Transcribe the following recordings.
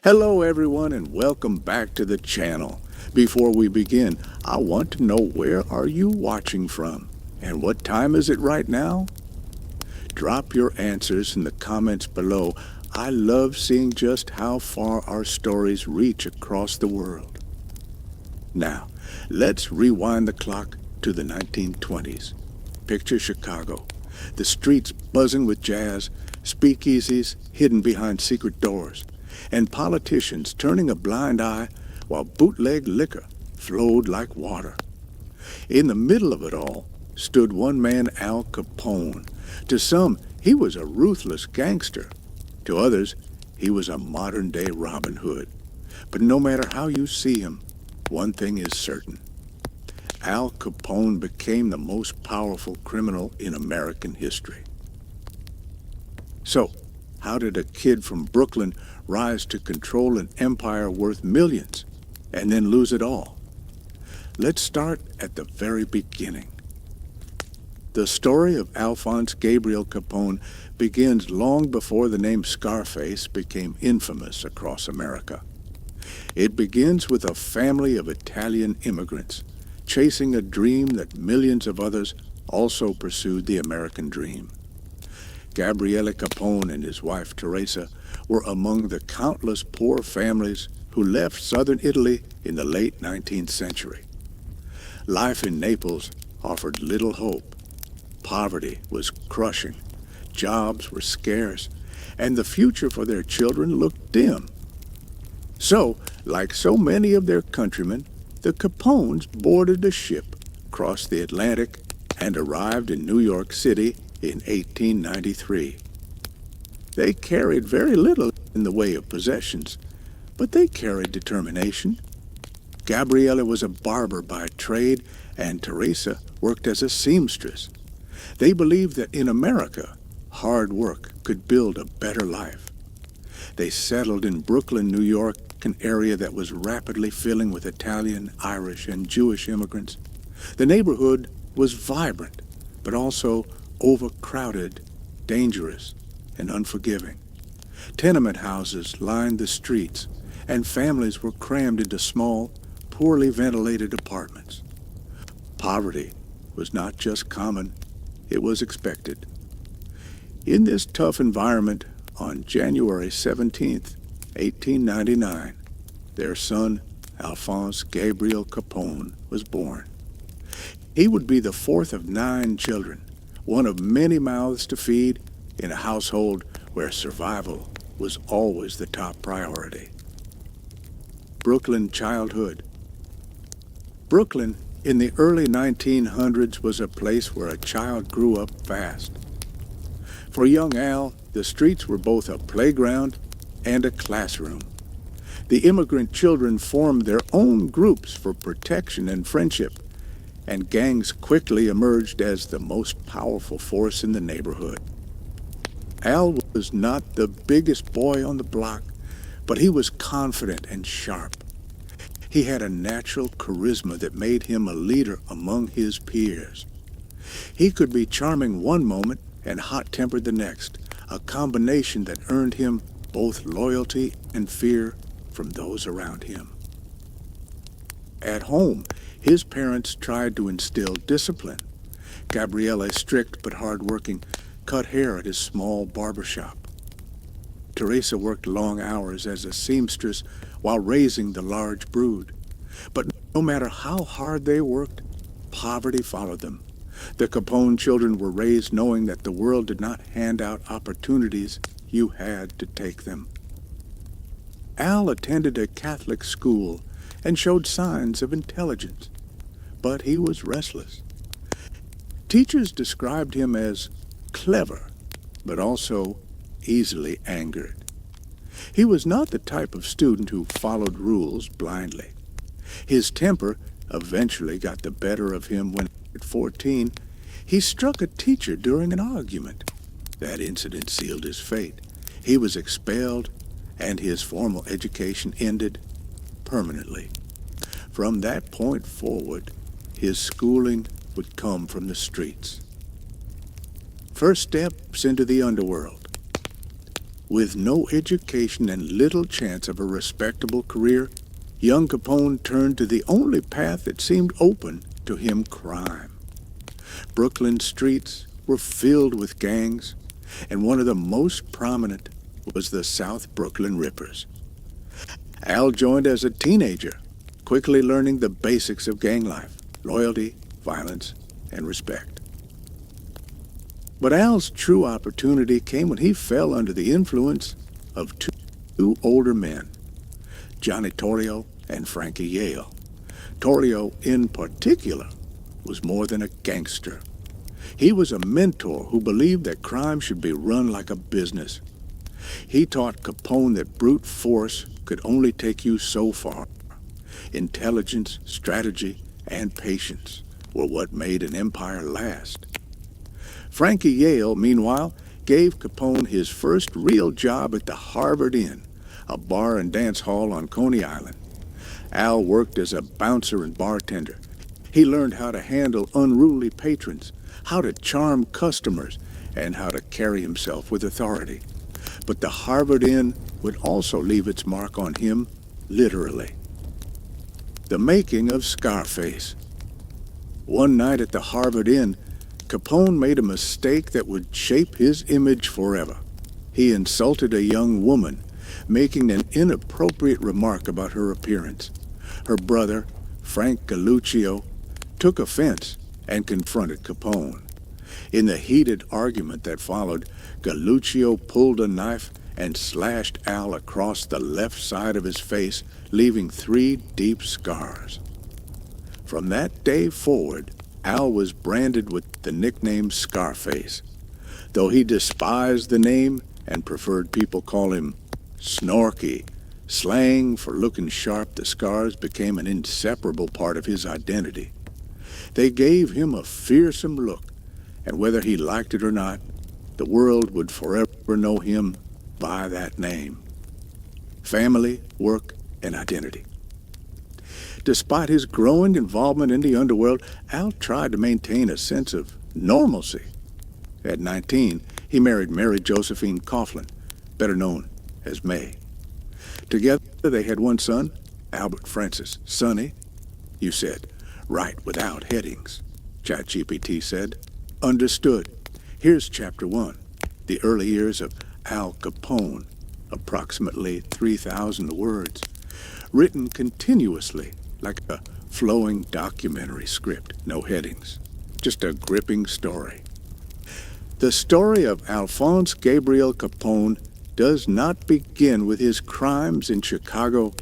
Hello everyone and welcome back to the channel. Before we begin, I want to know where are you watching from and what time is it right now? Drop your answers in the comments below. I love seeing just how far our stories reach across the world. Now, let's rewind the clock to the 1920s. Picture Chicago, the streets buzzing with jazz, speakeasies hidden behind secret doors, and politicians turning a blind eye while bootleg liquor flowed like water. In the middle of it all stood one man, Al Capone. To some, he was a ruthless gangster. To others, he was a modern-day Robin Hood. But no matter how you see him, one thing is certain. Al Capone became the most powerful criminal in American history. So, how did a kid from Brooklyn rise to control an empire worth millions and then lose it all? Let's start at the very beginning. The story of Alphonse Gabriel Capone begins long before the name Scarface became infamous across America. It begins with a family of Italian immigrants chasing a dream that millions of others also pursued, the American dream. Gabriele Capone and his wife Teresa were among the countless poor families who left southern Italy in the late 19th century. Life in Naples offered little hope. Poverty was crushing, jobs were scarce, and the future for their children looked dim. So, like so many of their countrymen, the Capones boarded a ship, crossed the Atlantic, and arrived in New York City in 1893. They carried very little in the way of possessions, but they carried determination. Gabriella was a barber by trade, and Teresa worked as a seamstress. They believed that in America, hard work could build a better life. They settled in Brooklyn, New York, an area that was rapidly filling with Italian, Irish, and Jewish immigrants. The neighborhood was vibrant, but also overcrowded, dangerous, and unforgiving. Tenement houses lined the streets, and families were crammed into small, poorly ventilated apartments. Poverty was not just common, it was expected. In this tough environment, on January 17th, 1899, their son, Alphonse Gabriel Capone, was born. He would be the fourth of 9 children, one of many mouths to feed in a household where survival was always the top priority. Brooklyn childhood. Brooklyn in the early 1900s was a place where a child grew up fast. For young Al, the streets were both a playground and a classroom. The immigrant children formed their own groups for protection and friendship, and gangs quickly emerged as the most powerful force in the neighborhood. Al was not the biggest boy on the block, but he was confident and sharp. He had a natural charisma that made him a leader among his peers. He could be charming one moment and hot-tempered the next, a combination that earned him both loyalty and fear from those around him. At home, his parents tried to instill discipline. Gabriele, strict but hard-working, cut hair at his small barber shop. Teresa worked long hours as a seamstress while raising the large brood. But no matter how hard they worked, poverty followed them. The Capone children were raised knowing that the world did not hand out opportunities, you had to take them. Al attended a Catholic school and showed signs of intelligence, but he was restless. Teachers described him as clever, but also easily angered. He was not the type of student who followed rules blindly. His temper eventually got the better of him when, at 14, he struck a teacher during an argument. That incident sealed his fate. He was expelled, and his formal education ended permanently. From that point forward, his schooling would come from the streets. First steps into the underworld. With no education and little chance of a respectable career, young Capone turned to the only path that seemed open to him: crime. Brooklyn streets were filled with gangs, and one of the most prominent was the South Brooklyn Rippers. Al joined as a teenager, quickly learning the basics of gang life: loyalty, violence, and respect. But Al's true opportunity came when he fell under the influence of two older men, Johnny Torrio and Frankie Yale. Torrio, in particular, was more than a gangster. He was a mentor who believed that crime should be run like a business. He taught Capone that brute force could only take you so far. Intelligence, strategy, and patience were what made an empire last. Frankie Yale, meanwhile, gave Capone his first real job at the Harvard Inn, a bar and dance hall on Coney Island. Al worked as a bouncer and bartender. He learned how to handle unruly patrons, how to charm customers, and how to carry himself with authority. But the Harvard Inn would also leave its mark on him, literally. The making of Scarface. One night at the Harvard Inn, Capone made a mistake that would shape his image forever. He insulted a young woman, making an inappropriate remark about her appearance. Her brother, Frank Galluccio, took offense and confronted Capone. In the heated argument that followed, Galluccio pulled a knife and slashed Al across the left side of his face, leaving 3 deep scars. From that day forward, Al was branded with the nickname Scarface. Though he despised the name and preferred people call him Snorky, slang for looking sharp, the scars became an inseparable part of his identity. They gave him a fearsome look, and whether he liked it or not, the world would forever know him by that name. Family, work, and identity. Despite his growing involvement in the underworld, Al tried to maintain a sense of normalcy. At 19, he married Mary Josephine Coughlin, better known as May. Together, they had one son, Albert Francis. Sonny, you said, write without headings, ChatGPT said. Understood. Here's Chapter 1, the early years of Al Capone, approximately 3,000 words, written continuously like a flowing documentary script, no headings, just a gripping story. The story of Alphonse Gabriel Capone does not begin with his crimes in Chicago,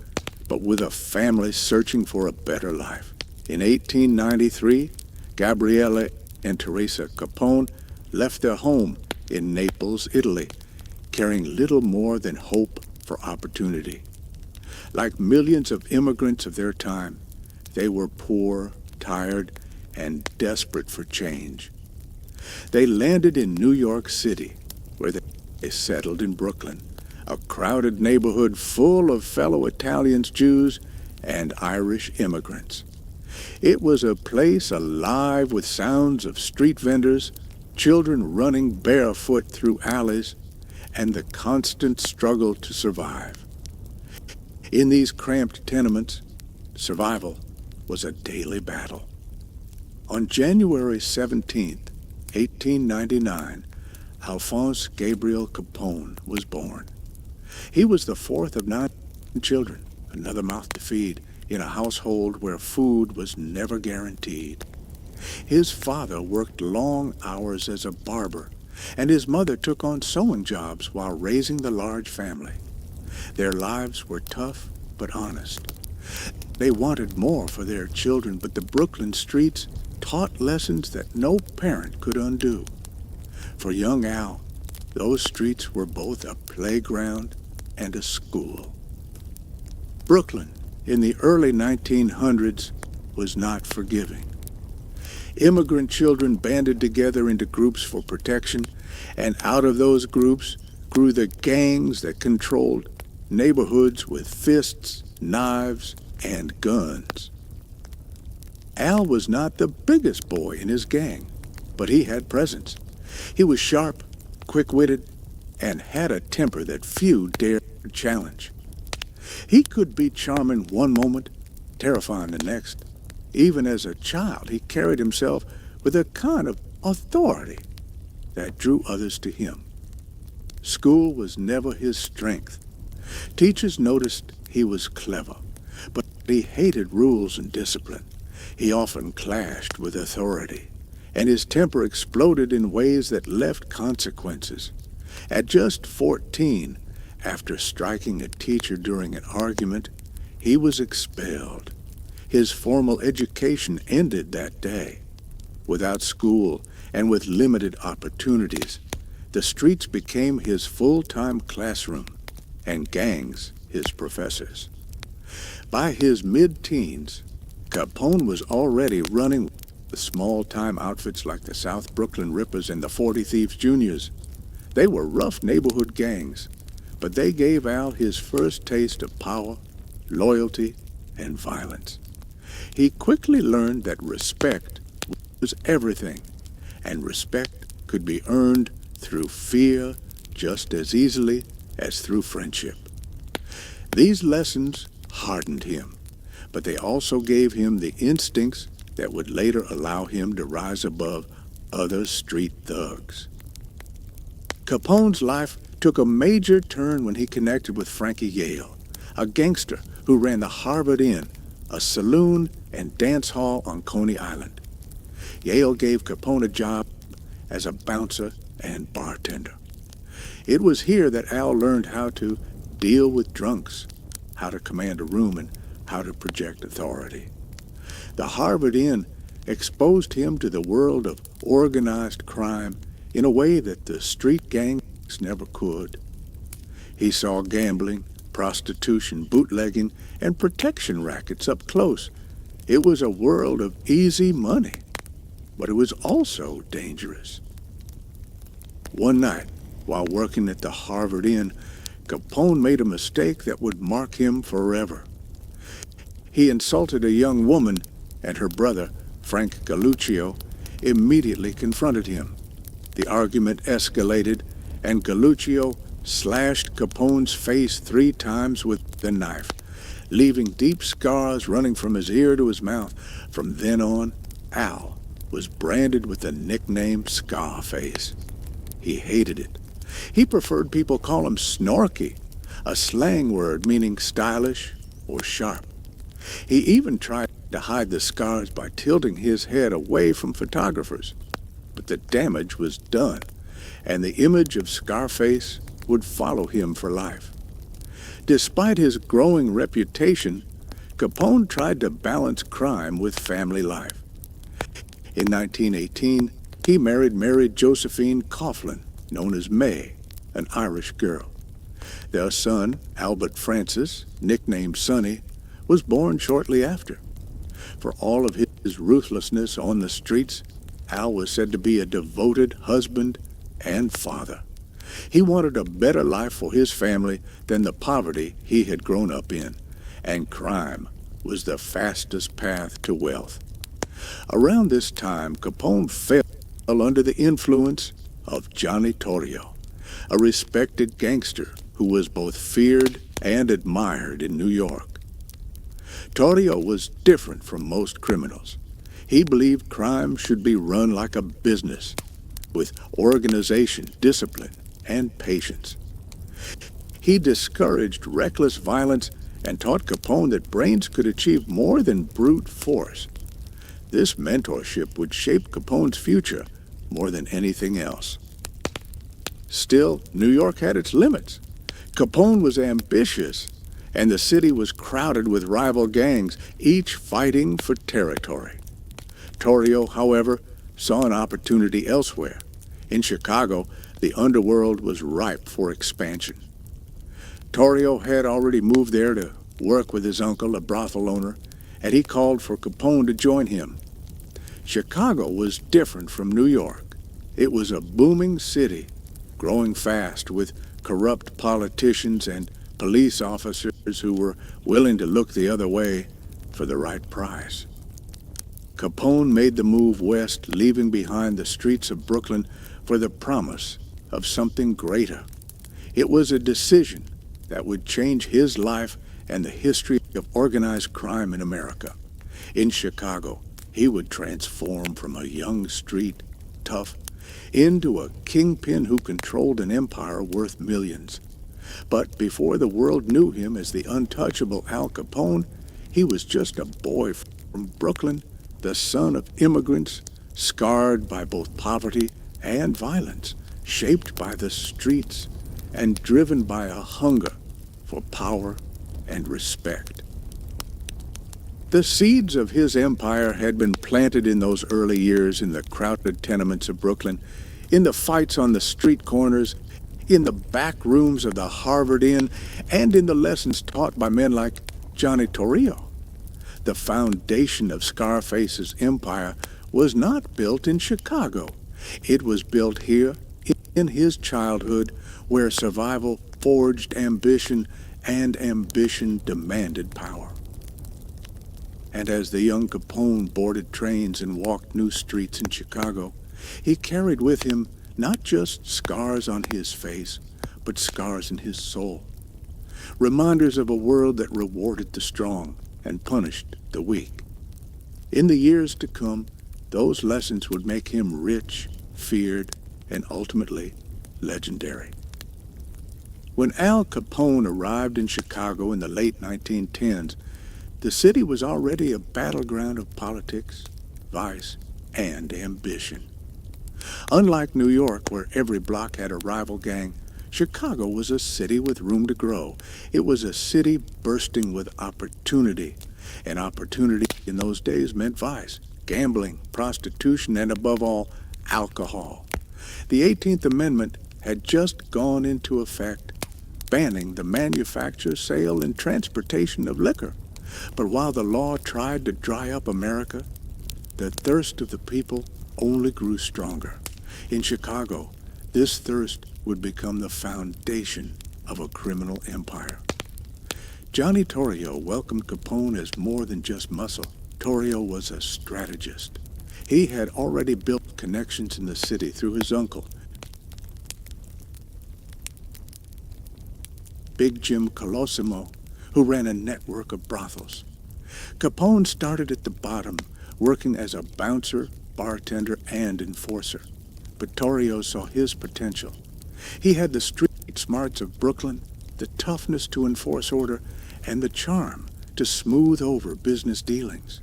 but with a family searching for a better life. In 1893, Gabriele and Teresa Capone left their home in Naples, Italy, carrying little more than hope for opportunity. Like millions of immigrants of their time, they were poor, tired, and desperate for change. They landed in New York City, where they settled in Brooklyn, a crowded neighborhood full of fellow Italians, Jews, and Irish immigrants. It was a place alive with sounds of street vendors, children running barefoot through alleys, and the constant struggle to survive. In these cramped tenements, survival was a daily battle. On January 17, 1899, Alphonse Gabriel Capone was born. He was the 4th of 9 children, another mouth to feed, in a household where food was never guaranteed. His father worked long hours as a barber, and his mother took on sewing jobs while raising the large family. Their lives were tough but honest. They wanted more for their children, but the Brooklyn streets taught lessons that no parent could undo. For young Al, those streets were both a playground and a school. Brooklyn, in the early 1900s, was not forgiving. Immigrant children banded together into groups for protection, and out of those groups grew the gangs that controlled neighborhoods with fists, knives, and guns. Al was not the biggest boy in his gang, but he had presence. He was sharp, quick-witted, and had a temper that few dared challenge. He could be charming one moment, terrifying the next. Even as a child, he carried himself with a kind of authority that drew others to him. School was never his strength. Teachers noticed he was clever, but he hated rules and discipline. He often clashed with authority, and his temper exploded in ways that left consequences. At just 14, after striking a teacher during an argument, he was expelled. His formal education ended that day. Without school and with limited opportunities, the streets became his full-time classroom, and gangs his professors. By his mid-teens, Capone was already running with small-time outfits like the South Brooklyn Rippers and the 40 Thieves Juniors. They were rough neighborhood gangs, but they gave Al his first taste of power, loyalty, and violence. He quickly learned that respect was everything, and respect could be earned through fear just as easily as through friendship. These lessons hardened him, but they also gave him the instincts that would later allow him to rise above other street thugs. Capone's life took a major turn when he connected with Frankie Yale, a gangster who ran the Harvard Inn, a saloon and dance hall on Coney Island. Yale gave Capone a job as a bouncer and bartender. It was here that Al learned how to deal with drunks, how to command a room, and how to project authority. The Harvard Inn exposed him to the world of organized crime in a way that the street gangs never could. He saw gambling, prostitution, bootlegging, and protection rackets up close. It was a world of easy money, but it was also dangerous. One night, while working at the Harvard Inn, Capone made a mistake that would mark him forever. He insulted a young woman, and her brother, Frank Galluccio, immediately confronted him. The argument escalated, and Galluccio slashed Capone's face 3 times with the knife, leaving deep scars running from his ear to his mouth. From then on, Al was branded with the nickname Scarface. He hated it. He preferred people call him Snorky, a slang word meaning stylish or sharp. He even tried to hide the scars by tilting his head away from photographers. But the damage was done, and the image of Scarface would follow him for life. Despite his growing reputation, Capone tried to balance crime with family life. In 1918, he married Mary Josephine Coughlin, known as May, an Irish girl. Their son, Albert Francis, nicknamed Sonny, was born shortly after. For all of his ruthlessness on the streets, Al was said to be a devoted husband and father. He wanted a better life for his family than the poverty he had grown up in, and crime was the fastest path to wealth. Around this time, Capone fell under the influence of Johnny Torrio, a respected gangster who was both feared and admired in New York. Torrio was different from most criminals. He believed crime should be run like a business, with organization, discipline, and patience. He discouraged reckless violence and taught Capone that brains could achieve more than brute force. This mentorship would shape Capone's future more than anything else. Still, New York had its limits. Capone was ambitious, and the city was crowded with rival gangs, each fighting for territory. Torrio, however, saw an opportunity elsewhere. In Chicago, the underworld was ripe for expansion. Torrio had already moved there to work with his uncle, a brothel owner, and he called for Capone to join him. Chicago was different from New York. It was a booming city, growing fast with corrupt politicians and police officers who were willing to look the other way for the right price. Capone made the move west, leaving behind the streets of Brooklyn for the promise of something greater, It was a decision that would change his life and the history of organized crime in America. In Chicago, he would transform from a young street tough into a kingpin who controlled an empire worth millions. But before the world knew him as the untouchable Al Capone, he was just a boy from Brooklyn, the son of immigrants, scarred by both poverty and violence, shaped by the streets, and driven by a hunger for power and respect. The seeds of his empire had been planted in those early years in the crowded tenements of Brooklyn, in the fights on the street corners, in the back rooms of the Harvard Inn, and in the lessons taught by men like Johnny Torrio. The foundation of Scarface's empire was not built in Chicago. It was built here in his childhood, where survival forged ambition and ambition demanded power. And as the young Capone boarded trains and walked new streets in Chicago, he carried with him not just scars on his face, but scars in his soul. Reminders of a world that rewarded the strong and punished the weak. In the years to come, those lessons would make him rich, feared, and ultimately legendary. When Al Capone arrived in Chicago in the late 1910s, the city was already a battleground of politics, vice, and ambition. Unlike New York, where every block had a rival gang, Chicago was a city with room to grow. It was a city bursting with opportunity. And opportunity in those days meant vice, gambling, prostitution, and above all, alcohol. The 18th Amendment had just gone into effect, banning the manufacture, sale, and transportation of liquor. But while the law tried to dry up America, the thirst of the people only grew stronger. In Chicago, this thirst would become the foundation of a criminal empire. Johnny Torrio welcomed Capone as more than just muscle. Torrio was a strategist. He had already built connections in the city through his uncle, Big Jim Colosimo, who ran a network of brothels. Capone started at the bottom, working as a bouncer, bartender, and enforcer. But Torrio saw his potential. He had the street smarts of Brooklyn, the toughness to enforce order, and the charm to smooth over business dealings.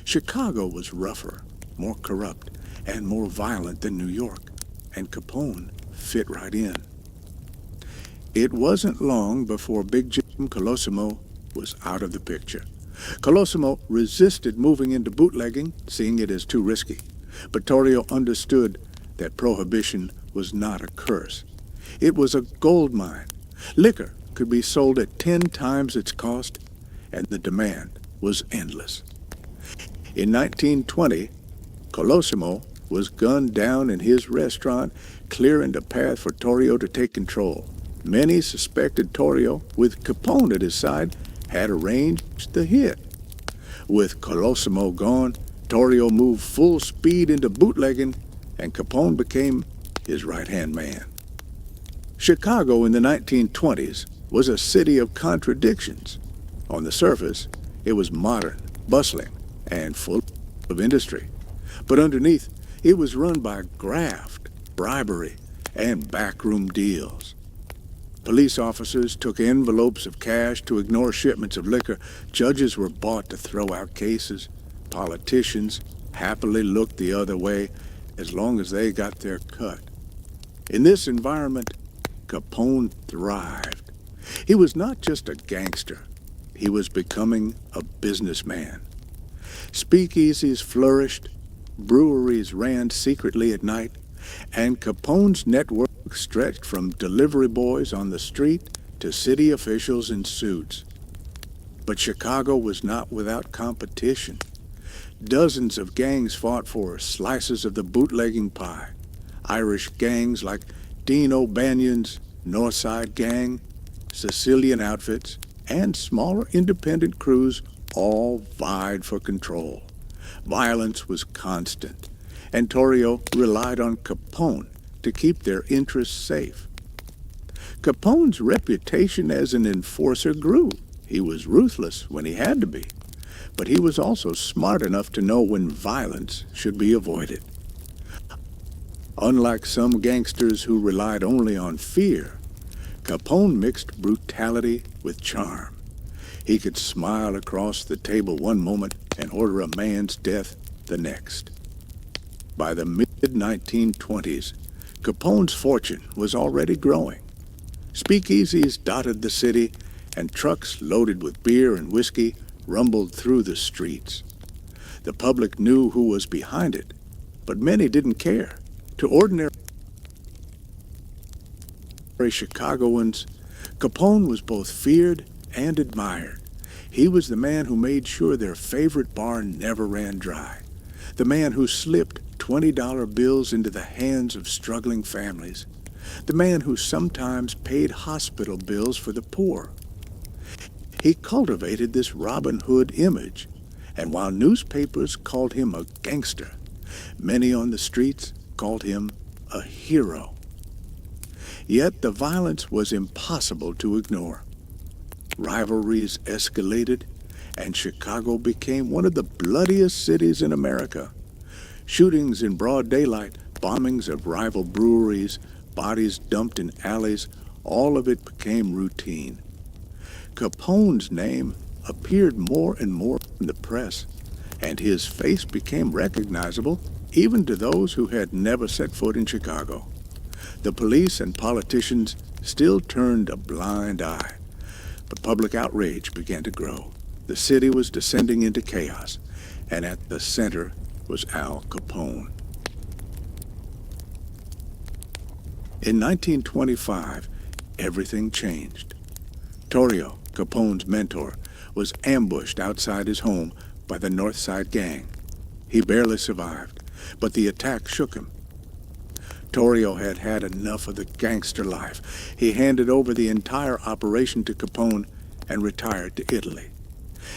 Chicago was rougher, more corrupt, and more violent than New York, and Capone fit right in. It wasn't long before Big Jim Colosimo was out of the picture. Colosimo resisted moving into bootlegging, seeing it as too risky. But Torrio understood that Prohibition was not a curse. It was a gold mine. Liquor could be sold at 10 times its cost, and the demand was endless. In 1920, Colosimo was gunned down in his restaurant, clearing the path for Torrio to take control. Many suspected Torrio, with Capone at his side, had arranged the hit. With Colosimo gone, Torrio moved full speed into bootlegging, and Capone became his right-hand man. Chicago in the 1920s was a city of contradictions. On the surface, it was modern, bustling, and full of industry. But underneath, it was run by graft, bribery, and backroom deals. Police officers took envelopes of cash to ignore shipments of liquor. Judges were bought to throw out cases. Politicians happily looked the other way as long as they got their cut. In this environment, Capone thrived. He was not just a gangster. He was becoming a businessman. Speakeasies flourished, breweries ran secretly at night, and Capone's network stretched from delivery boys on the street to city officials in suits. But Chicago was not without competition. Dozens of gangs fought for slices of the bootlegging pie. Irish gangs like Dean O'Banion's Northside Gang, Sicilian outfits, and smaller independent crews all vied for control. Violence was constant, and Torrio relied on Capone to keep their interests safe. Capone's reputation as an enforcer grew. He was ruthless when he had to be, but he was also smart enough to know when violence should be avoided. Unlike some gangsters who relied only on fear, Capone mixed brutality with charm. He could smile across the table one moment and order a man's death the next. By the mid-1920s, Capone's fortune was already growing. Speakeasies dotted the city, and trucks loaded with beer and whiskey rumbled through the streets. The public knew who was behind it, but many didn't care. To ordinary Chicagoans, Capone was both feared and admired. He was the man who made sure their favorite bar never ran dry. The man who slipped $20 bills into the hands of struggling families. The man who sometimes paid hospital bills for the poor. He cultivated this Robin Hood image, and while newspapers called him a gangster, many on the streets called him a hero. Yet the violence was impossible to ignore. Rivalries escalated, and Chicago became one of the bloodiest cities in America. Shootings in broad daylight, bombings of rival breweries, bodies dumped in alleys, all of it became routine. Capone's name appeared more and more in the press, and his face became recognizable even to those who had never set foot in Chicago. The police and politicians still turned a blind eye, but public outrage began to grow. The city was descending into chaos, and at the center was Al Capone. In 1925, everything changed. Torrio, Capone's mentor, was ambushed outside his home by the North Side gang. He barely survived, but the attack shook him. Torrio had had enough of the gangster life. He handed over the entire operation to Capone and retired to Italy.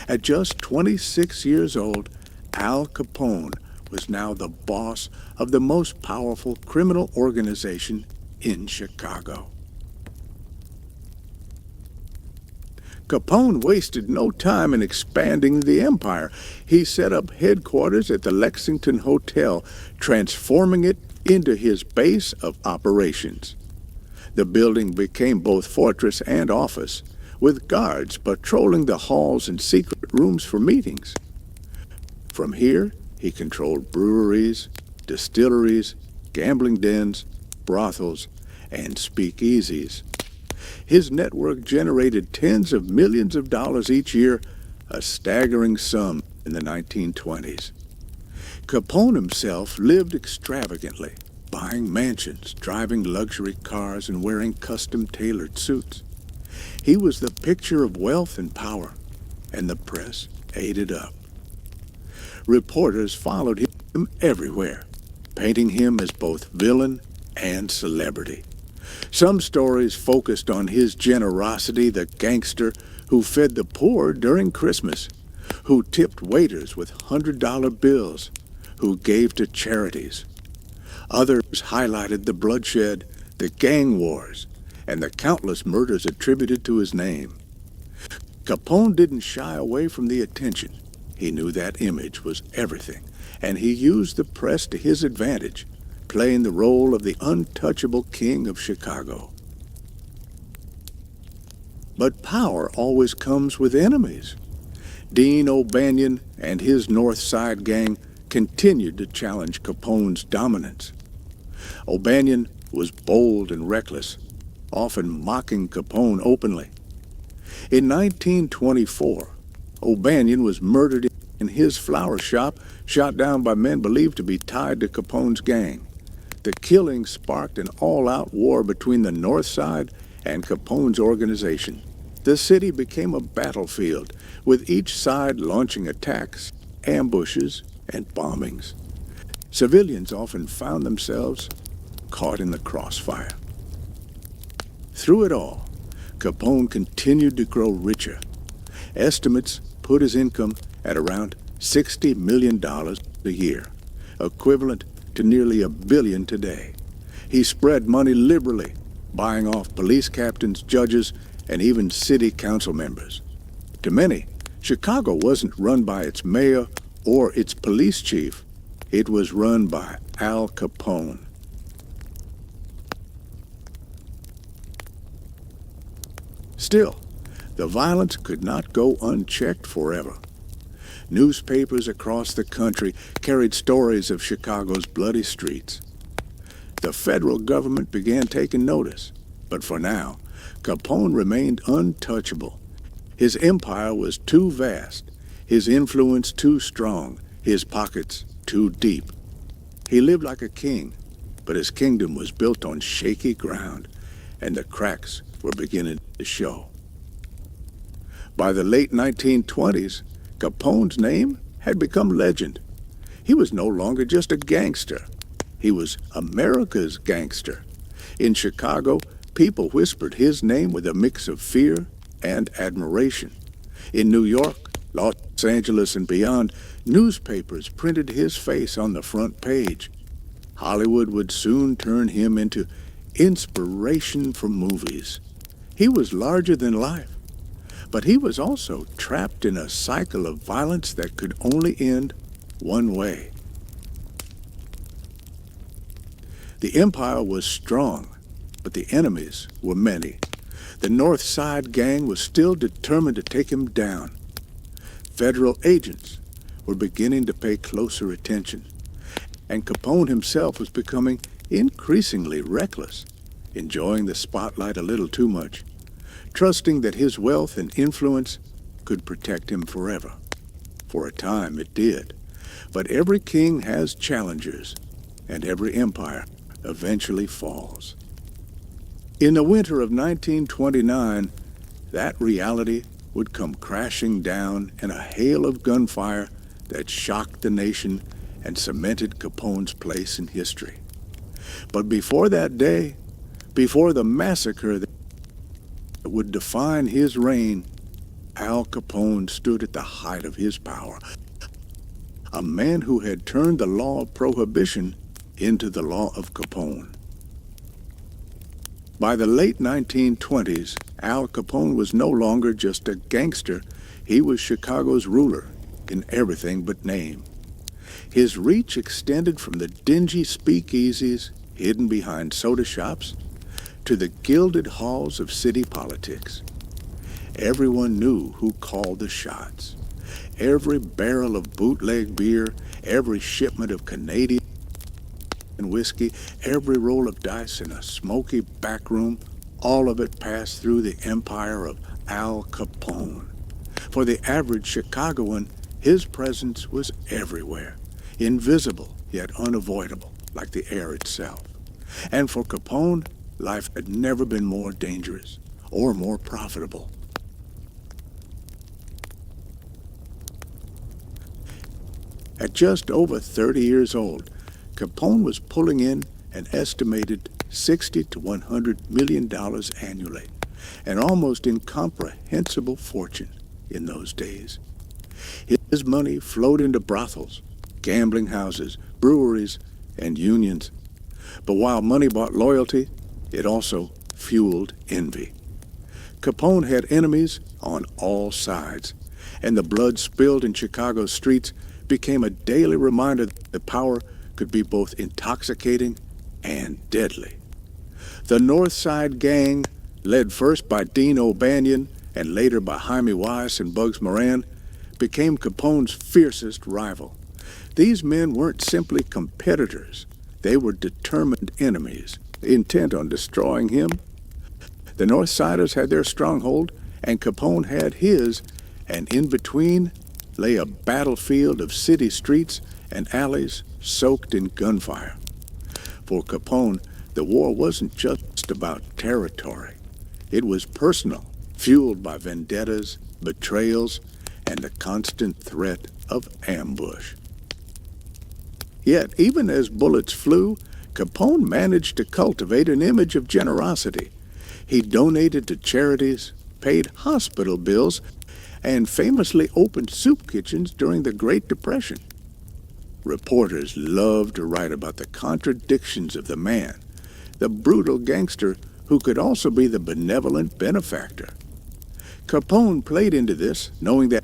At just 26 years old, Al Capone was now the boss of the most powerful criminal organization in Chicago. Capone wasted no time in expanding the empire. He set up headquarters at the Lexington Hotel, transforming it into his base of operations. The building became both fortress and office, with guards patrolling the halls and secret rooms for meetings. From here, he controlled breweries, distilleries, gambling dens, brothels, and speakeasies. His network generated tens of millions of dollars each year, a staggering sum in the 1920s. Capone himself lived extravagantly, buying mansions, driving luxury cars, and wearing custom-tailored suits. He was the picture of wealth and power, and the press ate it up. Reporters followed him everywhere, painting him as both villain and celebrity. Some stories focused on his generosity, the gangster who fed the poor during Christmas, who tipped waiters with $100 bills, who gave to charities. Others highlighted the bloodshed, the gang wars, and the countless murders attributed to his name. Capone didn't shy away from the attention. He knew that image was everything, and he used the press to his advantage, playing the role of the untouchable king of Chicago. But power always comes with enemies. Dean O'Banion and his North Side gang continued to challenge Capone's dominance. O'Banion was bold and reckless, often mocking Capone openly. In 1924, O'Banion was murdered in his flower shop, shot down by men believed to be tied to Capone's gang. The killing sparked an all-out war between the North Side and Capone's organization. The city became a battlefield, with each side launching attacks, ambushes, and bombings. Civilians often found themselves caught in the crossfire. Through it all, Capone continued to grow richer. Estimates put his income at around $60 million a year, equivalent to nearly $1 billion today. He spread money liberally, buying off police captains, judges, and even city council members. To many, Chicago wasn't run by its mayor or its police chief. It was run by Al Capone. Still, the violence could not go unchecked forever. Newspapers across the country carried stories of Chicago's bloody streets. The federal government began taking notice, but for now, Capone remained untouchable. His empire was too vast, his influence too strong, his pockets too deep. He lived like a king, but his kingdom was built on shaky ground, and the cracks were beginning to show. By the late 1920s, Capone's name had become legend. He was no longer just a gangster. He was America's gangster. In Chicago, people whispered his name with a mix of fear and admiration. In New York, Los Angeles, and beyond, newspapers printed his face on the front page. Hollywood would soon turn him into inspiration for movies. He was larger than life, but he was also trapped in a cycle of violence that could only end one way. The empire was strong, but the enemies were many. The North Side gang was still determined to take him down. Federal agents were beginning to pay closer attention, and Capone himself was becoming increasingly reckless, enjoying the spotlight a little too much, trusting that his wealth and influence could protect him forever. For a time it did, but every king has challengers, and every empire eventually falls. In the winter of 1929, that reality would come crashing down in a hail of gunfire that shocked the nation and cemented Capone's place in history. But before that day, before the massacre that would define his reign, Al Capone stood at the height of his power, a man who had turned the law of Prohibition into the law of Capone. By the late 1920s, Al Capone was no longer just a gangster. He was Chicago's ruler in everything but name. His reach extended from the dingy speakeasies hidden behind soda shops to the gilded halls of city politics. Everyone knew who called the shots. Every barrel of bootleg beer, every shipment of Canadian whiskey, every roll of dice in a smoky back room, all of it passed through the empire of Al Capone. For the average Chicagoan, his presence was everywhere, invisible yet unavoidable, like the air itself. And for Capone, life had never been more dangerous or more profitable. At just over 30 years old, Capone was pulling in an estimated $60 to $100 million annually, an almost incomprehensible fortune in those days. His money flowed into brothels, gambling houses, breweries, and unions. But while money bought loyalty, it also fueled envy. Capone had enemies on all sides, and the blood spilled in Chicago's streets became a daily reminder that power could be both intoxicating and deadly. The North Side Gang, led first by Dean O'Banion and later by Jaime Weiss and Bugs Moran, became Capone's fiercest rival. These men weren't simply competitors. They were determined enemies, intent on destroying him. The North Siders had their stronghold, and Capone had his, and in between lay a battlefield of city streets and alleys soaked in gunfire. For Capone, the war wasn't just about territory. It was personal, fueled by vendettas, betrayals, and the constant threat of ambush. Yet, even as bullets flew, Capone managed to cultivate an image of generosity. He donated to charities, paid hospital bills, and famously opened soup kitchens during the Great Depression. Reporters loved to write about the contradictions of the man, the brutal gangster who could also be the benevolent benefactor. Capone played into this, knowing that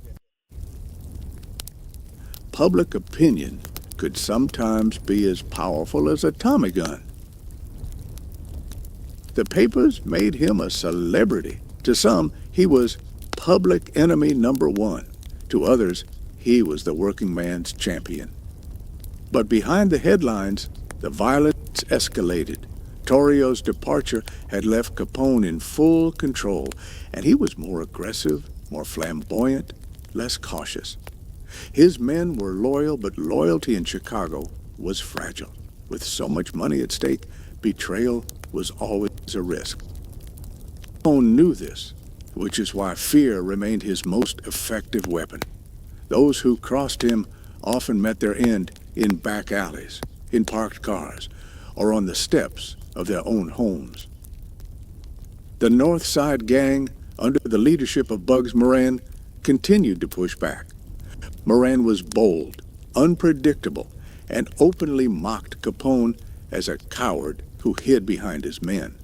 public opinion could sometimes be as powerful as a Tommy gun. The papers made him a celebrity. To some, he was public enemy number one. To others, he was the working man's champion. But behind the headlines, the violence escalated. Torrio's departure had left Capone in full control, and he was more aggressive, more flamboyant, less cautious. His men were loyal, but loyalty in Chicago was fragile. With so much money at stake, betrayal was always a risk. Capone knew this, which is why fear remained his most effective weapon. Those who crossed him often met their end in back alleys, in parked cars, or on the steps of their own homes. The North Side Gang, under the leadership of Bugs Moran, continued to push back. Moran was bold, unpredictable, and openly mocked Capone as a coward who hid behind his men.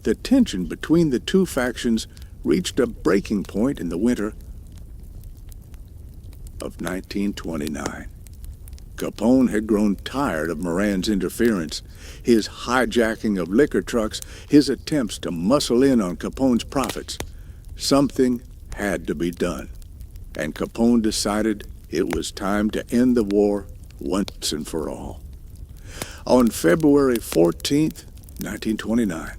The tension between the two factions reached a breaking point in the winter of 1929. Capone had grown tired of Moran's interference, his hijacking of liquor trucks, his attempts to muscle in on Capone's profits. Something had to be done, and Capone decided it was time to end the war once and for all. On February 14th, 1929,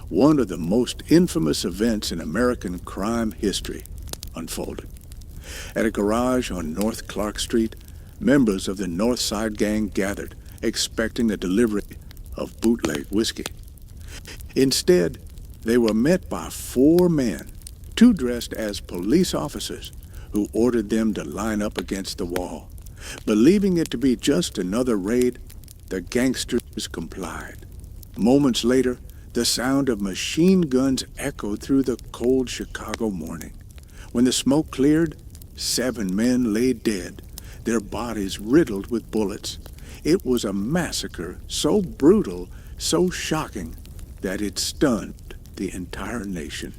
one of the most infamous events in American crime history unfolded. At a garage on North Clark Street, members of the North Side Gang gathered, expecting a delivery of bootleg whiskey. Instead, they were met by four men, two dressed as police officers, who ordered them to line up against the wall. Believing it to be just another raid, the gangsters complied. Moments later, the sound of machine guns echoed through the cold Chicago morning. When the smoke cleared, 7 men lay dead, their bodies riddled with bullets. It was a massacre so brutal, so shocking, that it stunned the entire nation.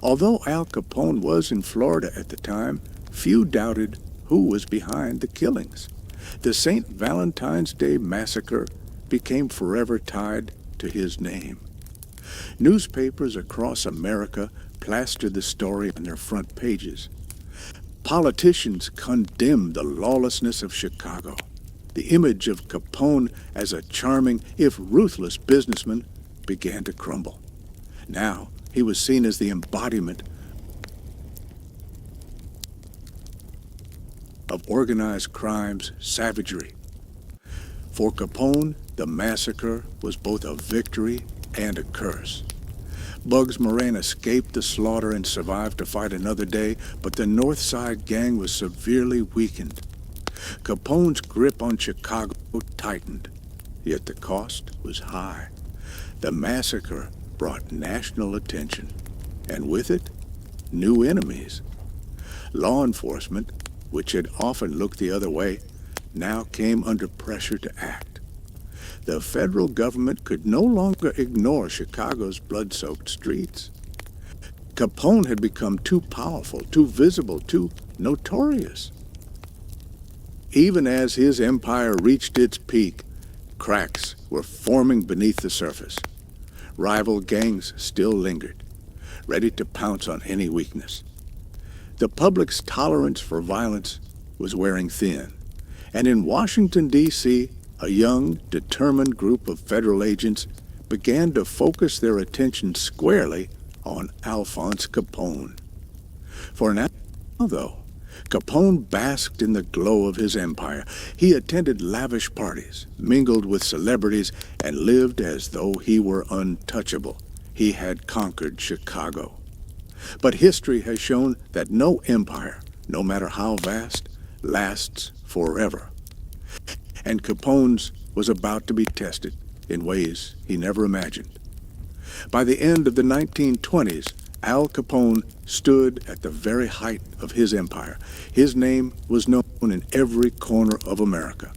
Although Al Capone was in Florida at the time, few doubted who was behind the killings. The St. Valentine's Day Massacre became forever tied to his name. Newspapers across America plastered the story on their front pages. Politicians condemned the lawlessness of Chicago. The image of Capone as a charming, if ruthless businessman began to crumble. Now, he was seen as the embodiment of organized crime's savagery. For Capone, the massacre was both a victory and a curse. Bugs Moran escaped the slaughter and survived to fight another day, but the North Side Gang was severely weakened. Capone's grip on Chicago tightened, yet the cost was high. The massacre brought national attention, and with it, new enemies. Law enforcement, which had often looked the other way, now came under pressure to act. The federal government could no longer ignore Chicago's blood-soaked streets. Capone had become too powerful, too visible, too notorious. Even as his empire reached its peak, cracks were forming beneath the surface. Rival gangs still lingered, ready to pounce on any weakness. The public's tolerance for violence was wearing thin, and in Washington, D.C., a young, determined group of federal agents began to focus their attention squarely on Alphonse Capone. For now, though, Capone basked in the glow of his empire. He attended lavish parties, mingled with celebrities, and lived as though he were untouchable. He had conquered Chicago. But history has shown that no empire, no matter how vast, lasts forever. And Capone's was about to be tested in ways he never imagined. By the end of the 1920s, Al Capone stood at the very height of his empire. His name was known in every corner of America.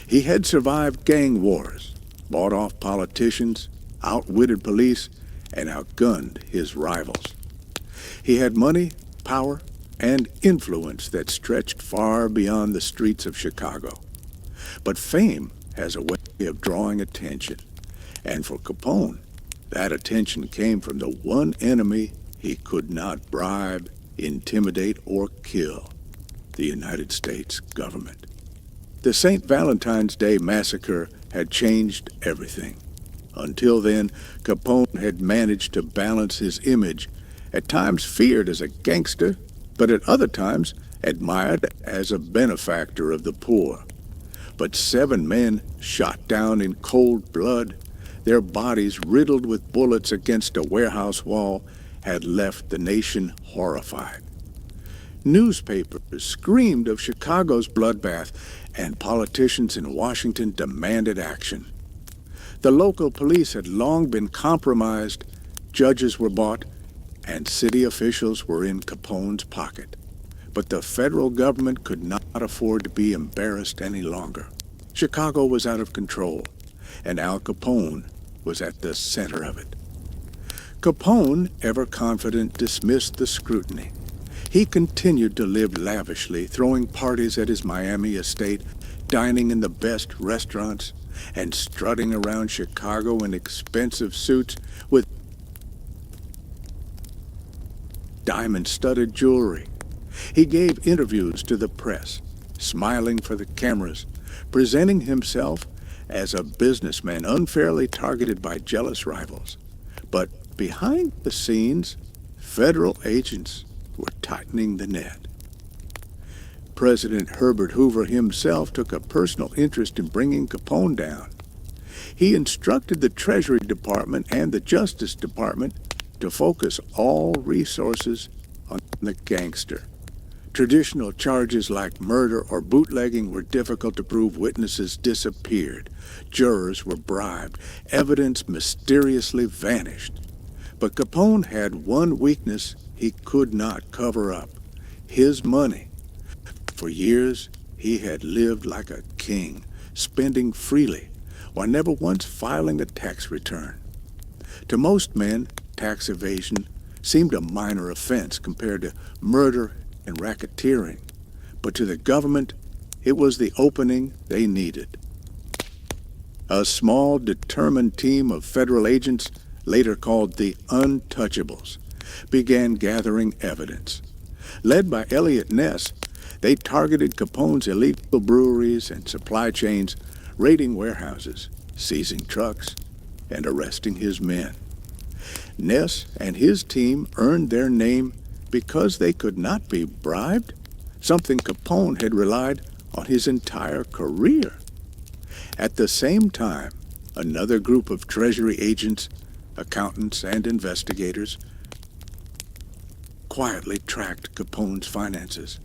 He had survived gang wars, bought off politicians, outwitted police, and outgunned his rivals. He had money, power, and influence that stretched far beyond the streets of Chicago. But fame has a way of drawing attention, and for Capone, that attention came from the one enemy he could not bribe, intimidate, or kill: the United States government. The St. Valentine's Day Massacre had changed everything. Until then, Capone had managed to balance his image, at times feared as a gangster, but at other times admired as a benefactor of the poor. But 7 men shot down in cold blood, their bodies riddled with bullets against a warehouse wall, had left the nation horrified. Newspapers screamed of Chicago's bloodbath, and politicians in Washington demanded action. The local police had long been compromised, judges were bought, and city officials were in Capone's pocket. But the federal government could not afford to be embarrassed any longer. Chicago was out of control, and Al Capone was at the center of it. Capone, ever confident, dismissed the scrutiny. He continued to live lavishly, throwing parties at his Miami estate, dining in the best restaurants, and strutting around Chicago in expensive suits with diamond-studded jewelry. He gave interviews to the press, smiling for the cameras, presenting himself as a businessman unfairly targeted by jealous rivals. But behind the scenes, federal agents were tightening the net. President Herbert Hoover himself took a personal interest in bringing Capone down. He instructed the Treasury Department and the Justice Department to focus all resources on the gangster. Traditional charges like murder or bootlegging were difficult to prove. Witnesses disappeared. Jurors were bribed. Evidence mysteriously vanished. But Capone had one weakness he could not cover up: his money. For years, he had lived like a king, spending freely, while never once filing a tax return. To most men, tax evasion seemed a minor offense compared to murder and racketeering, but to the government, it was the opening they needed. A small, determined team of federal agents, later called the Untouchables, began gathering evidence. Led by Elliot Ness, they targeted Capone's illegal breweries and supply chains, raiding warehouses, seizing trucks, and arresting his men. Ness and his team earned their name because they could not be bribed, something Capone had relied on his entire career. At the same time, another group of Treasury agents, accountants, and investigators quietly tracked Capone's finances.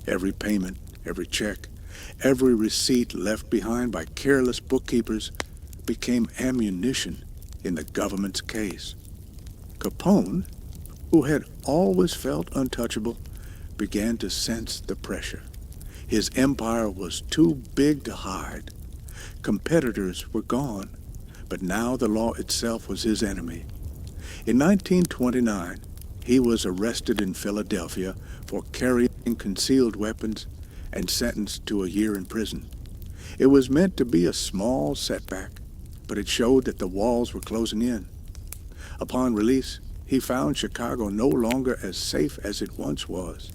Every payment, every check, every receipt left behind by careless bookkeepers became ammunition in the government's case. Capone, who had always felt untouchable, began to sense the pressure. His empire was too big to hide. Competitors were gone, but now the law itself was his enemy. In 1929, he was arrested in Philadelphia for carrying concealed weapons and sentenced to a year in prison. It was meant to be a small setback, but it showed that the walls were closing in. Upon release, he found Chicago no longer as safe as it once was.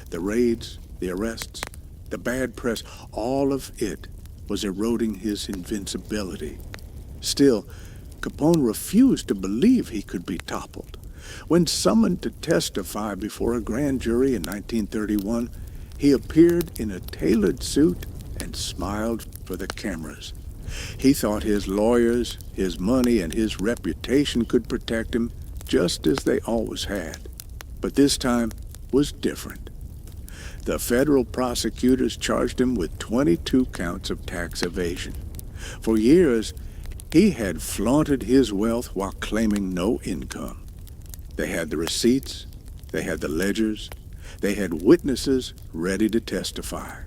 The raids, the arrests, the bad press, all of it was eroding his invincibility. Still, Capone refused to believe he could be toppled. When summoned to testify before a grand jury in 1931, he appeared in a tailored suit and smiled for the cameras. He thought his lawyers, his money, and his reputation could protect him just as they always had. But this time was different. The federal prosecutors charged him with 22 counts of tax evasion. For years, he had flaunted his wealth while claiming no income. They had the receipts, they had the ledgers, they had witnesses ready to testify.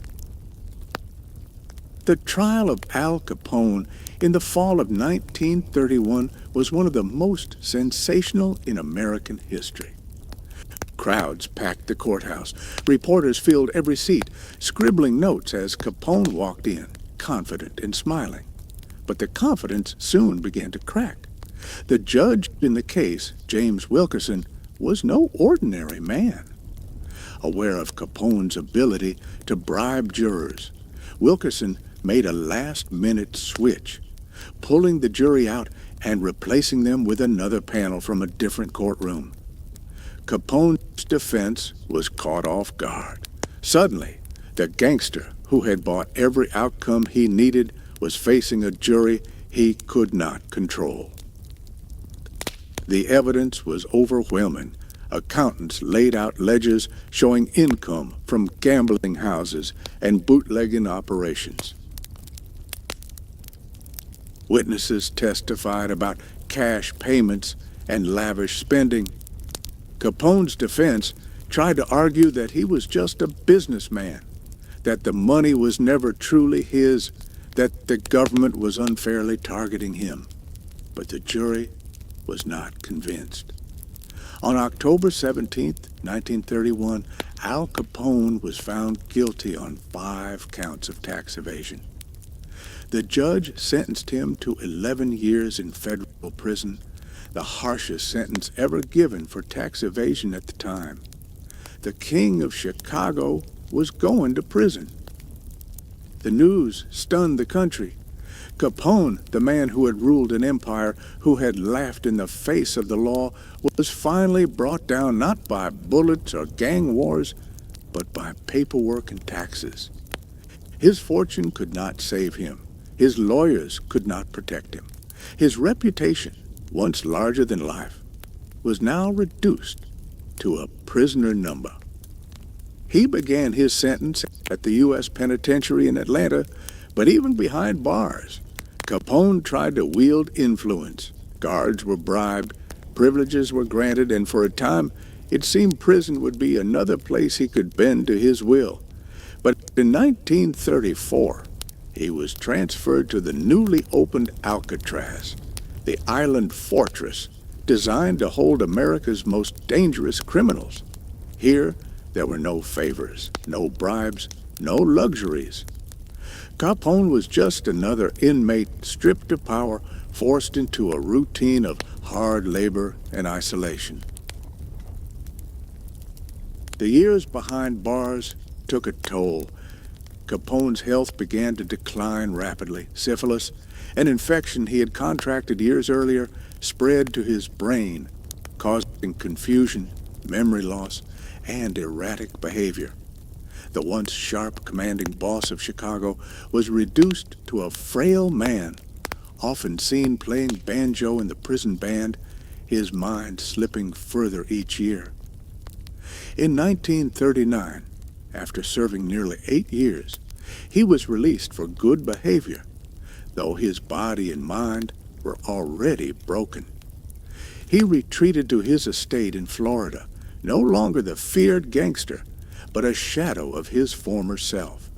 The trial of Al Capone in the fall of 1931 was one of the most sensational in American history. Crowds packed the courthouse. Reporters filled every seat, scribbling notes as Capone walked in, confident and smiling. But the confidence soon began to crack. The judge in the case, James Wilkerson, was no ordinary man. Aware of Capone's ability to bribe jurors, Wilkerson made a last-minute switch, pulling the jury out and replacing them with another panel from a different courtroom. Capone's defense was caught off guard. Suddenly, the gangster who had bought every outcome he needed was facing a jury he could not control. The evidence was overwhelming. Accountants laid out ledgers showing income from gambling houses and bootlegging operations. Witnesses testified about cash payments and lavish spending. Capone's defense tried to argue that he was just a businessman, that the money was never truly his, that the government was unfairly targeting him. But the jury was not convinced. On October 17, 1931, Al Capone was found guilty on 5 counts of tax evasion. The judge sentenced him to 11 years in federal prison, the harshest sentence ever given for tax evasion at the time. The King of Chicago was going to prison. The news stunned the country. Capone, the man who had ruled an empire, who had laughed in the face of the law, was finally brought down not by bullets or gang wars, but by paperwork and taxes. His fortune could not save him. His lawyers could not protect him. His reputation, once larger than life, was now reduced to a prisoner number. He began his sentence at the U.S. Penitentiary in Atlanta, but even behind bars, Capone tried to wield influence. Guards were bribed, privileges were granted, and for a time it seemed prison would be another place he could bend to his will. But in 1934, he was transferred to the newly opened Alcatraz, the island fortress designed to hold America's most dangerous criminals. Here, there were no favors, no bribes, no luxuries. Capone was just another inmate stripped of power, forced into a routine of hard labor and isolation. The years behind bars took a toll. Capone's health began to decline rapidly. Syphilis, an infection he had contracted years earlier, spread to his brain, causing confusion, memory loss, and erratic behavior. The once sharp, commanding boss of Chicago was reduced to a frail man, often seen playing banjo in the prison band, his mind slipping further each year. In 1939, after serving nearly 8 years, he was released for good behavior, though his body and mind were already broken. He retreated to his estate in Florida, no longer the feared gangster, but a shadow of his former self.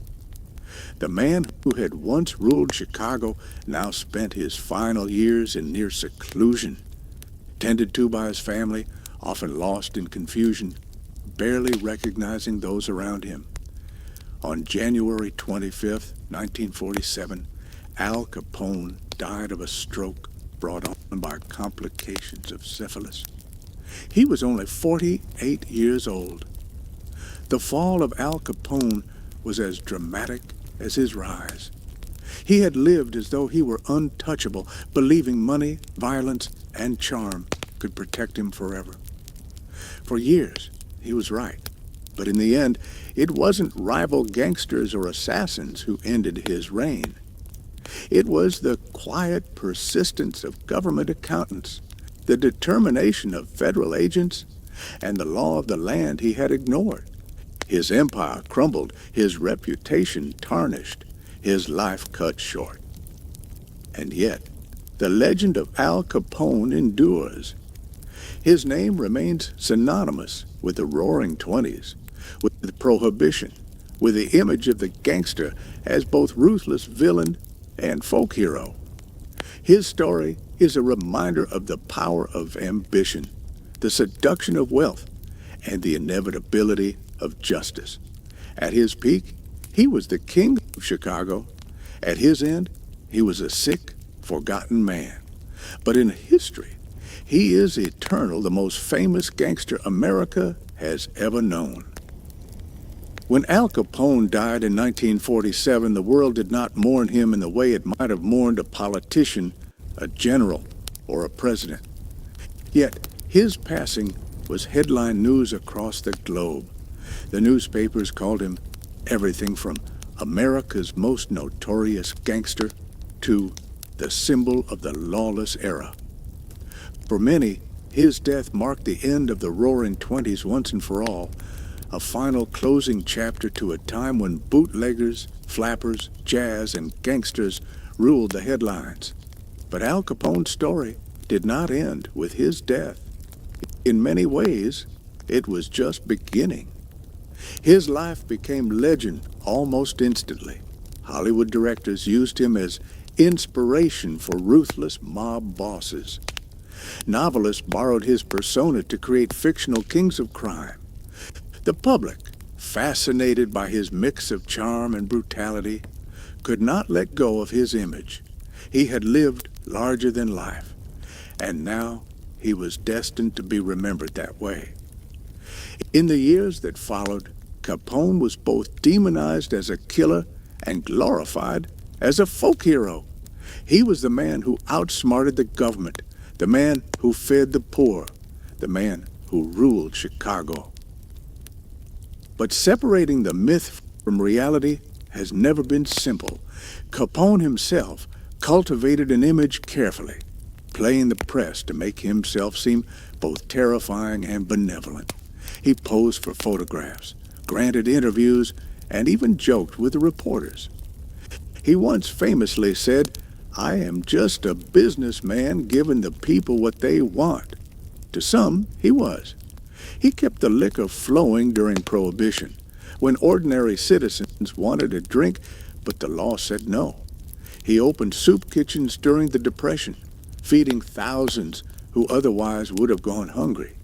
The man who had once ruled Chicago now spent his final years in near seclusion, tended to by his family, often lost in confusion, barely recognizing those around him. On January 25, 1947, Al Capone died of a stroke brought on by complications of syphilis. He was only 48 years old. The fall of Al Capone was as dramatic as his rise. He had lived as though he were untouchable, believing money, violence, and charm could protect him forever. For years, he was right. But in the end, it wasn't rival gangsters or assassins who ended his reign. It was the quiet persistence of government accountants, the determination of federal agents, and the law of the land he had ignored. His empire crumbled, his reputation tarnished, his life cut short. And yet, the legend of Al Capone endures. His name remains synonymous with the Roaring Twenties, with Prohibition, with the image of the gangster as both ruthless villain and folk hero. His story is a reminder of the power of ambition, the seduction of wealth, and the inevitability of justice. At his peak, he was the king of Chicago. At his end, he was a sick, forgotten man. But in history, he is eternal, the most famous gangster America has ever known. When Al Capone died in 1947, the world did not mourn him in the way it might have mourned a politician, a general, or a president. Yet, his passing was headline news across the globe. The newspapers called him everything from America's most notorious gangster to the symbol of the lawless era. For many, his death marked the end of the Roaring Twenties once and for all, a final closing chapter to a time when bootleggers, flappers, jazz, and gangsters ruled the headlines. But Al Capone's story did not end with his death. In many ways, it was just beginning. His life became legend almost instantly. Hollywood directors used him as inspiration for ruthless mob bosses. Novelists borrowed his persona to create fictional kings of crime. The public, fascinated by his mix of charm and brutality, could not let go of his image. He had lived larger than life, and now he was destined to be remembered that way. In the years that followed, Capone was both demonized as a killer and glorified as a folk hero. He was the man who outsmarted the government, the man who fed the poor, the man who ruled Chicago. But separating the myth from reality has never been simple. Capone himself cultivated an image carefully, playing the press to make himself seem both terrifying and benevolent. He posed for photographs, granted interviews, and even joked with the reporters. He once famously said, "I am just a businessman giving the people what they want." To some, he was. He kept the liquor flowing during Prohibition, when ordinary citizens wanted a drink, but the law said no. He opened soup kitchens during the Depression, feeding thousands who otherwise would have gone hungry.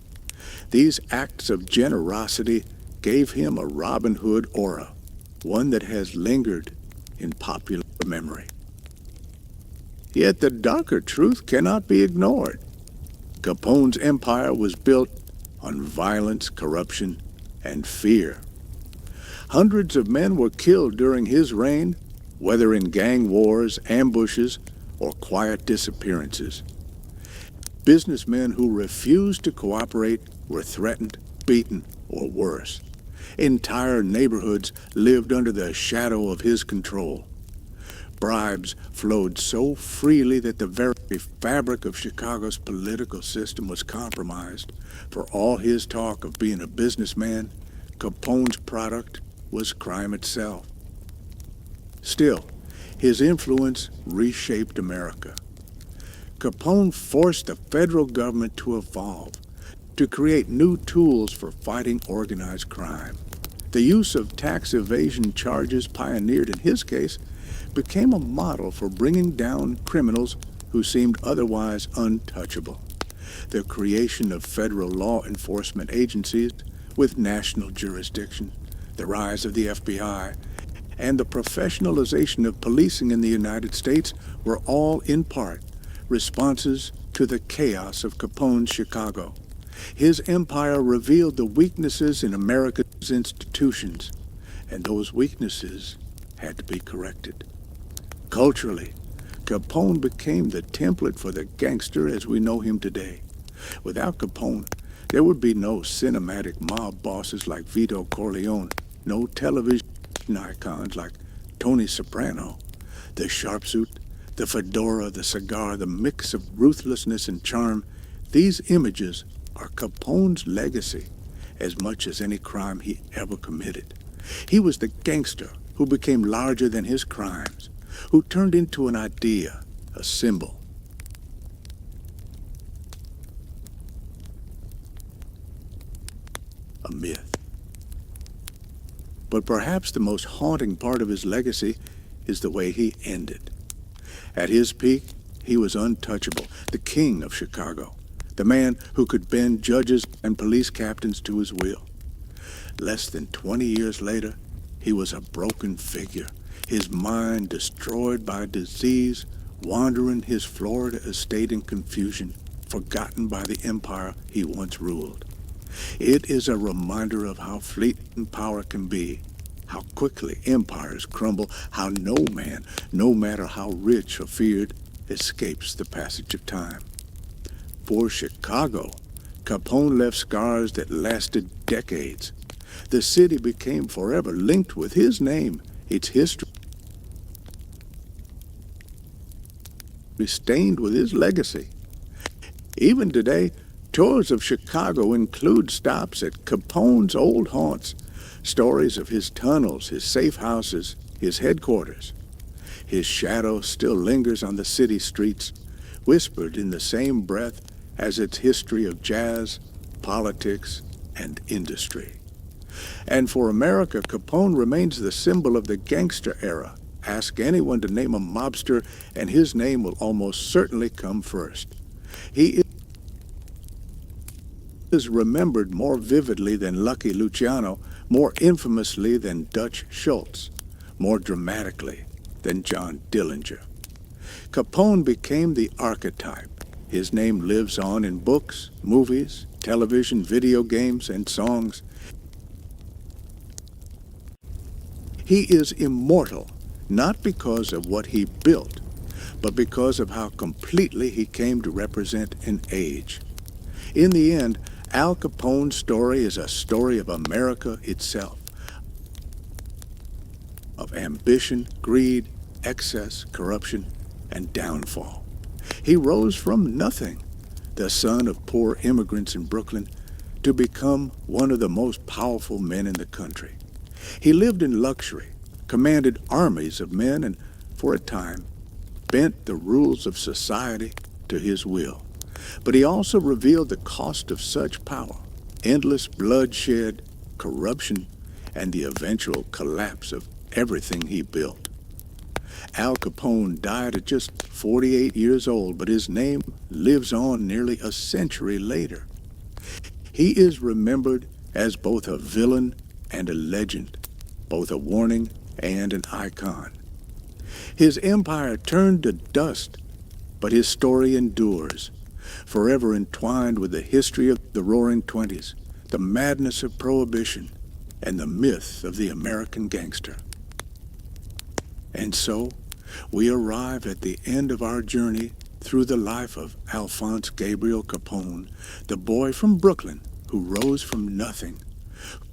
These acts of generosity gave him a Robin Hood aura, one that has lingered in popular memory. Yet the darker truth cannot be ignored. Capone's empire was built on violence, corruption, and fear. Hundreds of men were killed during his reign, whether in gang wars, ambushes, or quiet disappearances. Businessmen who refused to cooperate were threatened, beaten, or worse. Entire neighborhoods lived under the shadow of his control. Bribes flowed so freely that the very fabric of Chicago's political system was compromised. For all his talk of being a businessman, Capone's product was crime itself. Still, his influence reshaped America. Capone forced the federal government to evolve, to create new tools for fighting organized crime. The use of tax evasion charges pioneered in his case became a model for bringing down criminals who seemed otherwise untouchable. The creation of federal law enforcement agencies with national jurisdiction, the rise of the FBI, and the professionalization of policing in the United States were all in part responses to the chaos of Capone's Chicago. His empire revealed the weaknesses in America's institutions, and those weaknesses had to be corrected. Culturally, Capone became the template for the gangster as we know him today. Without Capone, there would be no cinematic mob bosses like Vito Corleone, no television icons like Tony Soprano. The sharpsuit, the fedora, the cigar, the mix of ruthlessness and charm, these images are Capone's legacy as much as any crime he ever committed. He was the gangster who became larger than his crimes, who turned into an idea, a symbol. A myth. But perhaps the most haunting part of his legacy is the way he ended. At his peak, he was untouchable, the king of Chicago, the man who could bend judges and police captains to his will. Less than 20 years later, he was a broken figure, his mind destroyed by disease, wandering his Florida estate in confusion, forgotten by the empire he once ruled. It is a reminder of how fleeting power can be, how quickly empires crumble, how no man, no matter how rich or feared, escapes the passage of time. For Chicago, Capone left scars that lasted decades. The city became forever linked with his name, its history stained with his legacy. Even today, tours of Chicago include stops at Capone's old haunts, stories of his tunnels, his safe houses, his headquarters. His shadow still lingers on the city streets, whispered in the same breath as its history of jazz, politics, and industry. And for America, Capone remains the symbol of the gangster era. Ask anyone to name a mobster, and his name will almost certainly come first. He is remembered more vividly than Lucky Luciano, more infamously than Dutch Schultz, more dramatically than John Dillinger. Capone became the archetype. His name lives on in books, movies, television, video games, and songs. He is immortal, not because of what he built, but because of how completely he came to represent an age. In the end, Al Capone's story is a story of America itself, of ambition, greed, excess, corruption, and downfall. He rose from nothing, the son of poor immigrants in Brooklyn, to become one of the most powerful men in the country. He lived in luxury, commanded armies of men, and, for a time, bent the rules of society to his will. But he also revealed the cost of such power, endless bloodshed, corruption, and the eventual collapse of everything he built. Al Capone died at just 48 years old, but his name lives on nearly a century later. He is remembered as both a villain and a legend, both a warning and an icon. His empire turned to dust, but his story endures, forever entwined with the history of the Roaring Twenties, the madness of Prohibition, and the myth of the American gangster. And so, we arrive at the end of our journey through the life of Alphonse Gabriel Capone, the boy from Brooklyn who rose from nothing,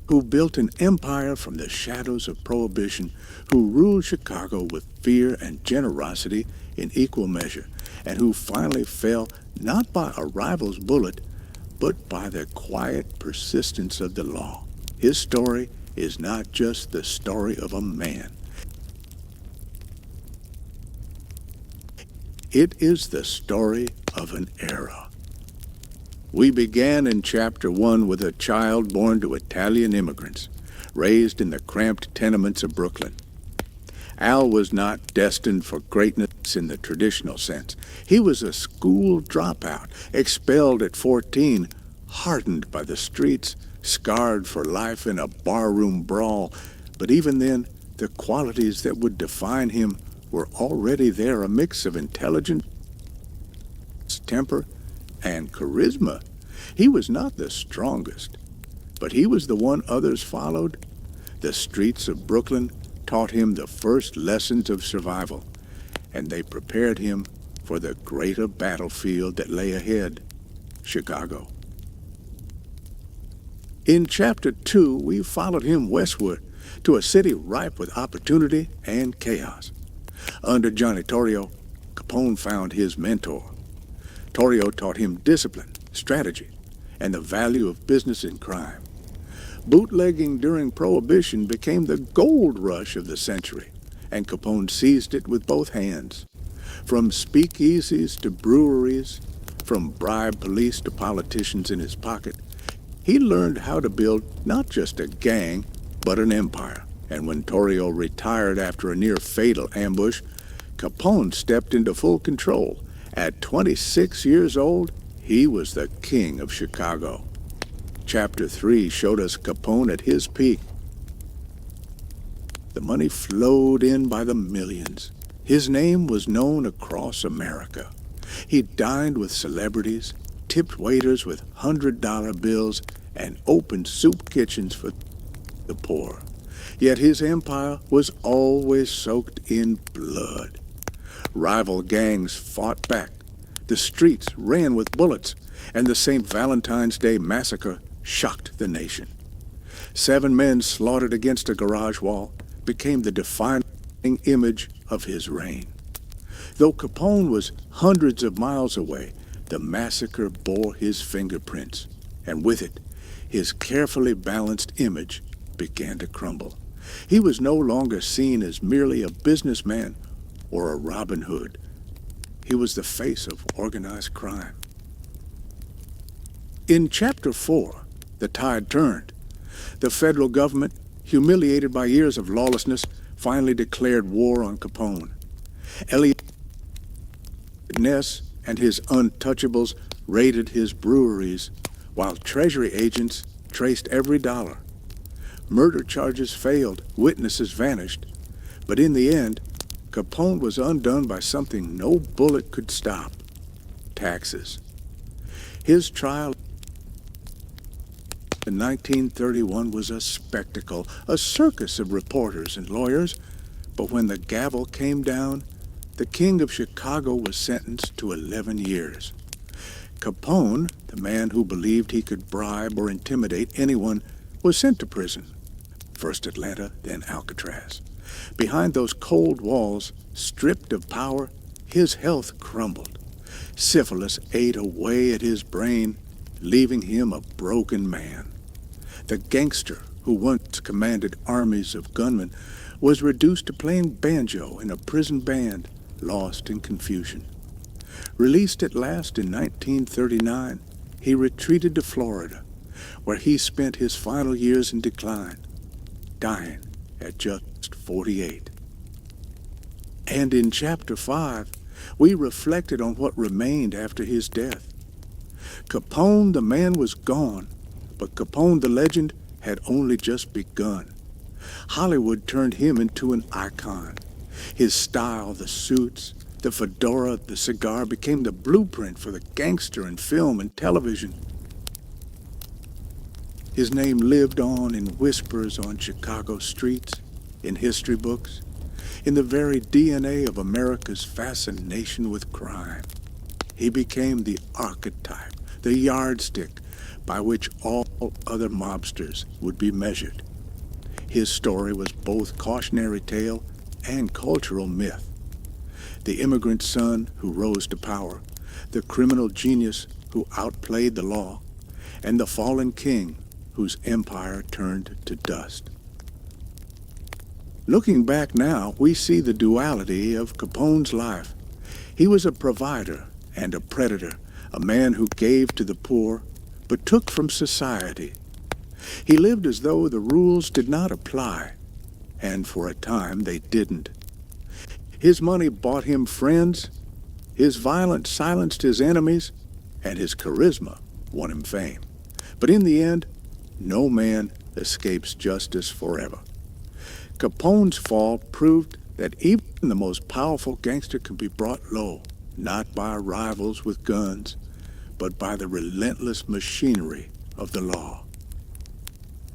who built an empire from the shadows of Prohibition, who ruled Chicago with fear and generosity in equal measure, and who finally fell not by a rival's bullet, but by the quiet persistence of the law. His story is not just the story of a man. It is the story of an era. We began in Chapter 1 with a child born to Italian immigrants, raised in the cramped tenements of Brooklyn. Al was not destined for greatness in the traditional sense. He was a school dropout, expelled at 14, hardened by the streets, scarred for life in a barroom brawl. But even then, the qualities that would define him were already there, a mix of intelligence, temper, and charisma. He was not the strongest, but he was the one others followed. The streets of Brooklyn taught him the first lessons of survival, and they prepared him for the greater battlefield that lay ahead, Chicago. In Chapter 2, we followed him westward to a city ripe with opportunity and chaos. Under Johnny Torrio, Capone found his mentor. Torrio taught him discipline, strategy, and the value of business and crime. Bootlegging during Prohibition became the gold rush of the century, and Capone seized it with both hands. From speakeasies to breweries, from bribed police to politicians in his pocket, he learned how to build not just a gang, but an empire. And when Torrio retired after a near-fatal ambush, Capone stepped into full control. At 26 years old, he was the king of Chicago. Chapter 3 showed us Capone at his peak. The money flowed in by the millions. His name was known across America. He dined with celebrities, tipped waiters with $100 bills, and opened soup kitchens for the poor. Yet his empire was always soaked in blood. Rival gangs fought back. The streets ran with bullets, and the St. Valentine's Day Massacre shocked the nation. 7 men slaughtered against a garage wall became the defining image of his reign. Though Capone was hundreds of miles away, the massacre bore his fingerprints, and with it, his carefully balanced image began to crumble. He was no longer seen as merely a businessman or a Robin Hood. He was the face of organized crime. In Chapter 4, the tide turned. The federal government, humiliated by years of lawlessness, finally declared war on Capone. Elliot Ness and his untouchables raided his breweries, while Treasury agents traced every dollar. Murder charges failed, witnesses vanished, but in the end, Capone was undone by something no bullet could stop: taxes. His trial in 1931 was a spectacle, a circus of reporters and lawyers, but when the gavel came down, the King of Chicago was sentenced to 11 years. Capone, the man who believed he could bribe or intimidate anyone, was sent to prison. First Atlanta, then Alcatraz. Behind those cold walls, stripped of power, his health crumbled. Syphilis ate away at his brain, leaving him a broken man. The gangster who once commanded armies of gunmen was reduced to playing banjo in a prison band, lost in confusion. Released at last in 1939, he retreated to Florida, where he spent his final years in decline, dying at just 48. And in Chapter 5, we reflected on what remained after his death. Capone the man was gone, but Capone the legend had only just begun. Hollywood turned him into an icon. His style, the suits, the fedora, the cigar became the blueprint for the gangster in film and television. His name lived on in whispers on Chicago streets, in history books, in the very DNA of America's fascination with crime. He became the archetype, the yardstick by which all other mobsters would be measured. His story was both cautionary tale and cultural myth. The immigrant son who rose to power, the criminal genius who outplayed the law, and the fallen king whose empire turned to dust. Looking back now, we see the duality of Capone's life. He was a provider and a predator, a man who gave to the poor but took from society. He lived as though the rules did not apply, and for a time they didn't. His money bought him friends, his violence silenced his enemies, and his charisma won him fame. But in the end, no man escapes justice forever. Capone's fall proved that even the most powerful gangster can be brought low, not by rivals with guns, but by the relentless machinery of the law.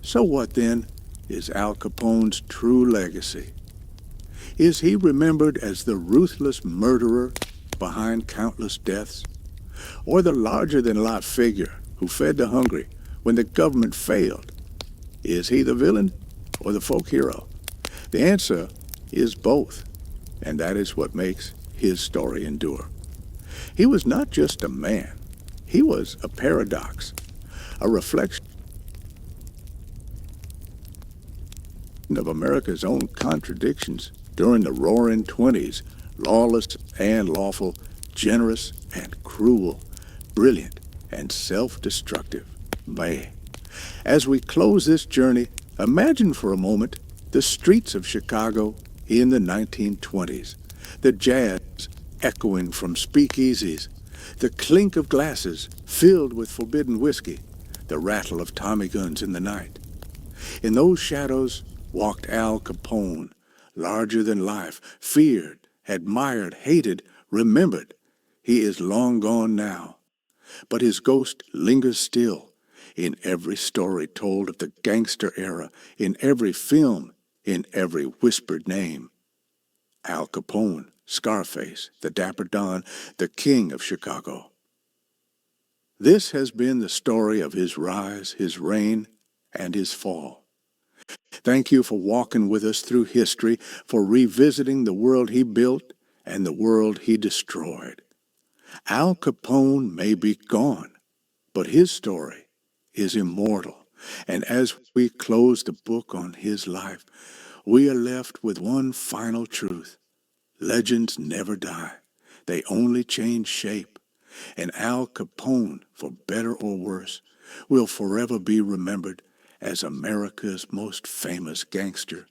So what, then, is Al Capone's true legacy? Is he remembered as the ruthless murderer behind countless deaths? Or the larger-than-life figure who fed the hungry when the government failed? Is he the villain or the folk hero? The answer is both, and that is what makes his story endure. He was not just a man. He was a paradox, a reflection of America's own contradictions during the Roaring '20s, lawless and lawful, generous and cruel, brilliant and self-destructive. May. As we close this journey, Imagine for a moment the streets of Chicago in the 1920s, the jazz echoing from speakeasies, the clink of glasses filled with forbidden whiskey, the rattle of Tommy guns in the night. In those shadows walked Al Capone, larger than life, feared, admired, hated, remembered. He is long gone now, but his ghost lingers still in every story told of the gangster era, in every film, in every whispered name. Al Capone, Scarface, the Dapper Don, the King of Chicago. This has been the story of his rise, his reign, and his fall. Thank you for walking with us through history, for revisiting the world he built and the world he destroyed. Al Capone may be gone, but his story is immortal. And as we close the book on his life, we are left with one final truth. Legends never die. They only change shape. And Al Capone, for better or worse, will forever be remembered as America's most famous gangster